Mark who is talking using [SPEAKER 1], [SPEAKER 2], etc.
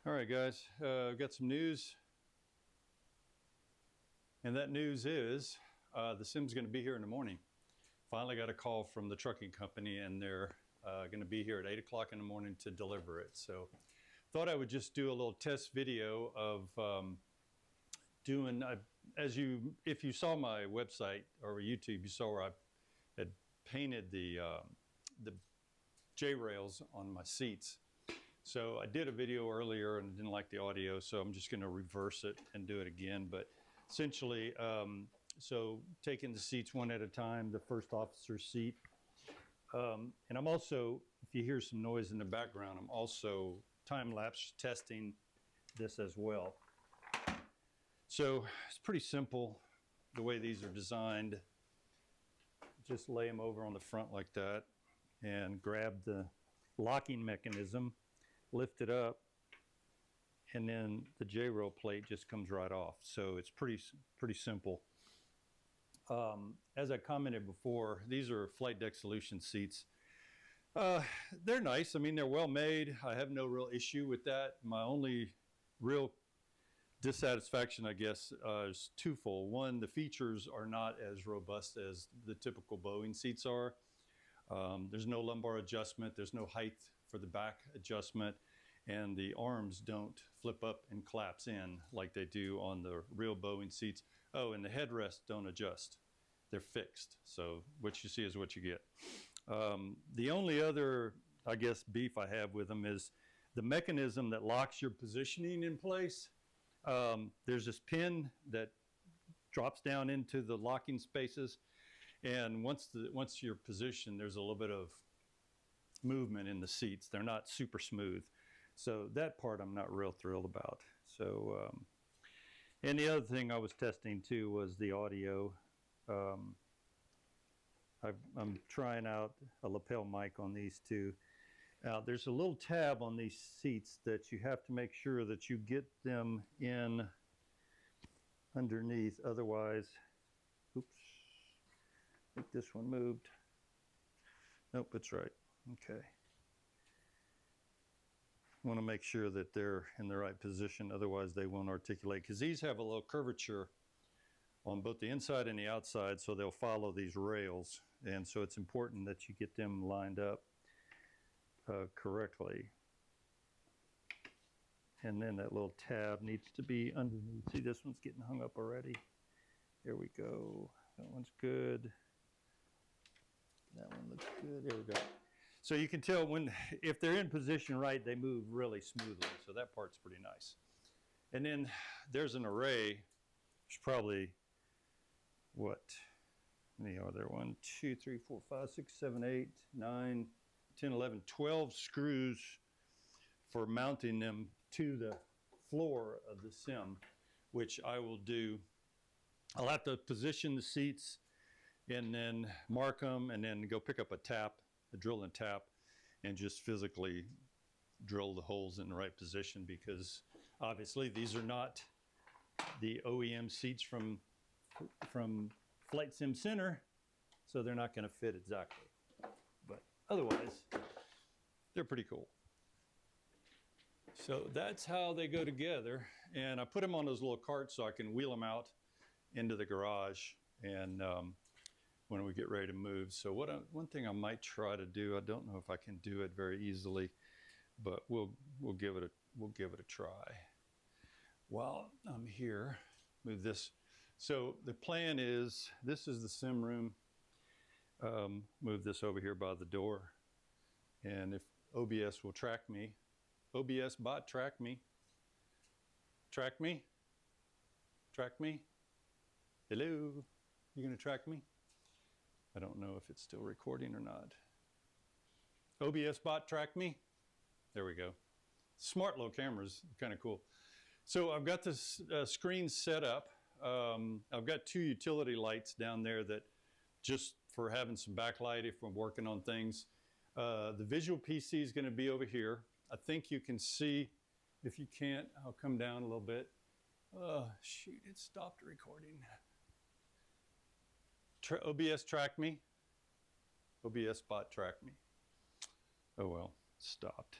[SPEAKER 1] All right, guys, I've got some news. And that news is the Sim's going to be here in the morning. Finally got a call from the trucking company, and they're going to be here at 8 o'clock in the morning to deliver it. So thought I would just do a little test video of doing, if you saw my website or YouTube, you saw where I had painted the J-rails on my seats. So I did a video earlier and didn't like the audio, so I'm just going to reverse it and do it again. But essentially, so taking the seats one at a time, the first officer's seat. And I'm also, if you hear some noise in the background, I'm also time-lapse testing this as well. So it's pretty simple the way these are designed. Just lay them over on the front like that and grab the locking mechanism, lift it up, and then the J-rail plate just comes right off. So it's pretty simple. As I commented before, these are Flight Deck Solutions seats. They're nice. I mean, they're well made. I have no real issue with that. My only real dissatisfaction, I guess, is twofold. One, the features are not as robust as the typical Boeing seats are. There's no lumbar adjustment. There's no height for the back adjustment. And the arms don't flip up and collapse in like they do on the real Boeing seats. Oh, and the headrests don't adjust. They're fixed. So what you see is what you get. The only other, I guess, beef I have with them is the mechanism that locks your positioning in place. There's this pin that drops down into the locking spaces. And once you're positioned, there's a little bit of movement in the seats. They're not super smooth. So that part I'm not real thrilled about. So, and the other thing I was testing too was the audio. I'm trying out a lapel mic on these two. There's a little tab on these seats that you have to make sure that you get them in underneath. Otherwise, oops, I think this one moved. Nope, it's right. Okay. Want to make sure that they're in the right position, otherwise they won't articulate, because these have a little curvature on both the inside and the outside, so they'll follow these rails, and so it's important that you get them lined up correctly. And then that little tab needs to be underneath. See, this one's getting hung up already. There we go. That one's good. That one looks good. There we go. So you can tell if they're in position right, they move really smoothly. So that part's pretty nice. And then there's an array. There's probably, what many are there? 1, 2, 3, 4, 5, 6, 7, 8, 9, 10, 11, 12 screws for mounting them to the floor of the Sim, which I will do. I'll have to position the seats and then mark them and then go pick up a drill and tap, and just physically drill the holes in the right position, because obviously these are not the OEM seats from Flight Sim Center, so they're not going to fit exactly. But otherwise, they're pretty cool. So that's how they go together, and I put them on those little carts so I can wheel them out into the garage and when we get ready to move. So one thing I might try to do, I don't know if I can do it very easily, but we'll give it a try. While I'm here, move this. So the plan is, this is the Sim room. Move this over here by the door, and if OBS will track me, OBS bot, track me, track me, track me. Hello, you gonna track me? I don't know if it's still recording or not. OBS bot, track me. There we go. Smart little cameras, kind of cool. So I've got this screen set up. I've got 2 utility lights down there that just for having some backlight if we're working on things. The visual PC is going to be over here. I think you can see. If you can't, I'll come down a little bit. Shoot, it stopped recording. OBS track me. OBS bot track me. Oh well, stopped.